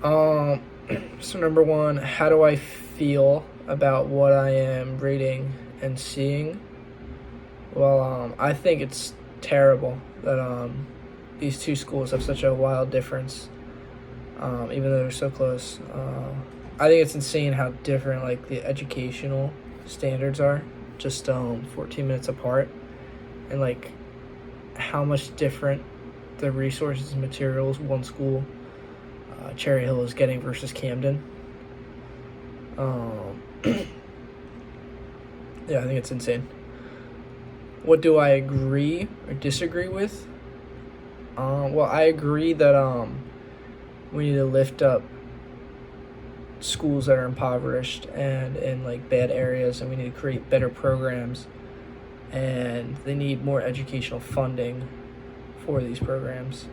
Um, so number one, how do I feel about what I am reading and seeing? Well, I think it's terrible that these two schools have such a wild difference, even though they're so close. I think it's insane how different like the educational standards are, just 14 minutes apart, and like how much different the resources and materials one school, Cherry Hill, is getting versus Camden. Yeah, I think it's insane. What do I agree or disagree with? Well, I agree that we need to lift up schools that are impoverished and in like bad areas, and we need to create better programs, and they need more educational funding for these programs.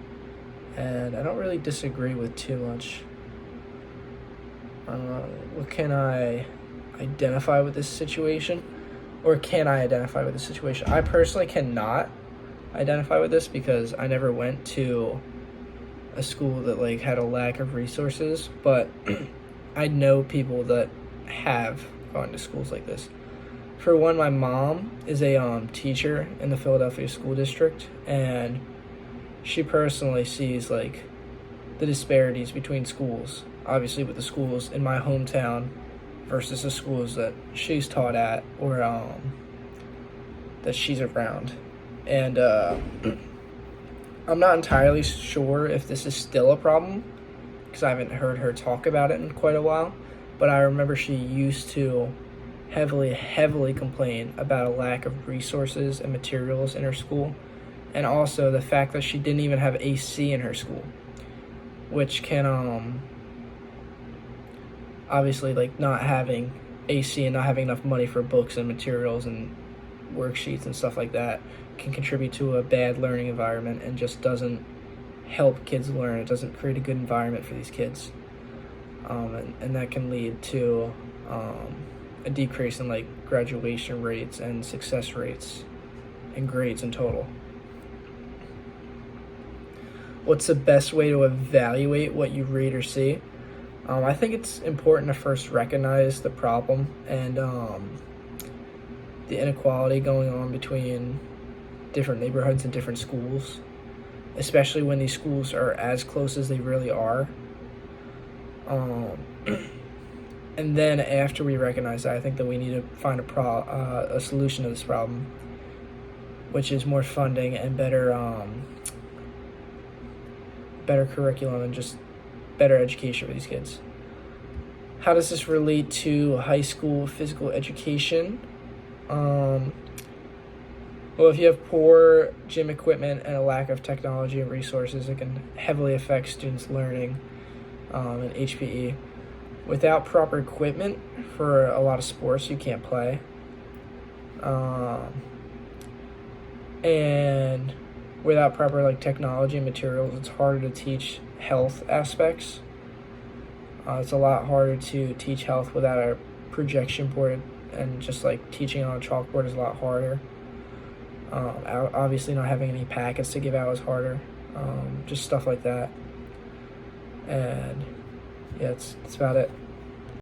And I don't really disagree with too much. What can I identify with this situation? Or can I identify with this situation? I personally cannot identify with this because I never went to a school that like had a lack of resources, but I know people that have gone to schools like this. For one, my mom is a teacher in the Philadelphia school district, and she personally sees like the disparities between schools, obviously with the schools in my hometown versus the schools that she's taught at or that she's around. And I'm not entirely sure if this is still a problem because I haven't heard her talk about it in quite a while, but I remember she used to heavily complain about a lack of resources and materials in her school, and also the fact that she didn't even have AC in her school, which can obviously like not having AC and not having enough money for books and materials and worksheets and stuff like that can contribute to a bad learning environment and just doesn't help kids learn. It doesn't create a good environment for these kids, and that can lead to a decrease in like graduation rates and success rates and grades in total. What's the best way to evaluate what you read or see? I think it's important to first recognize the problem and the inequality going on between different neighborhoods and different schools, especially when these schools are as close as they really are. And then after we recognize that, I think that we need to find a solution to this problem, which is more funding and better curriculum and just better education for these kids. How does this relate to high school physical education? Well, if you have poor gym equipment and a lack of technology and resources, it can heavily affect students' learning in HPE. Without proper equipment for a lot of sports, you can't play. And without proper like technology and materials, it's harder to teach health aspects. It's a lot harder to teach health without a projection board, and just like teaching on a chalkboard is a lot harder. Obviously not having any packets to give out is harder. Just stuff like that. And yeah, it's about it.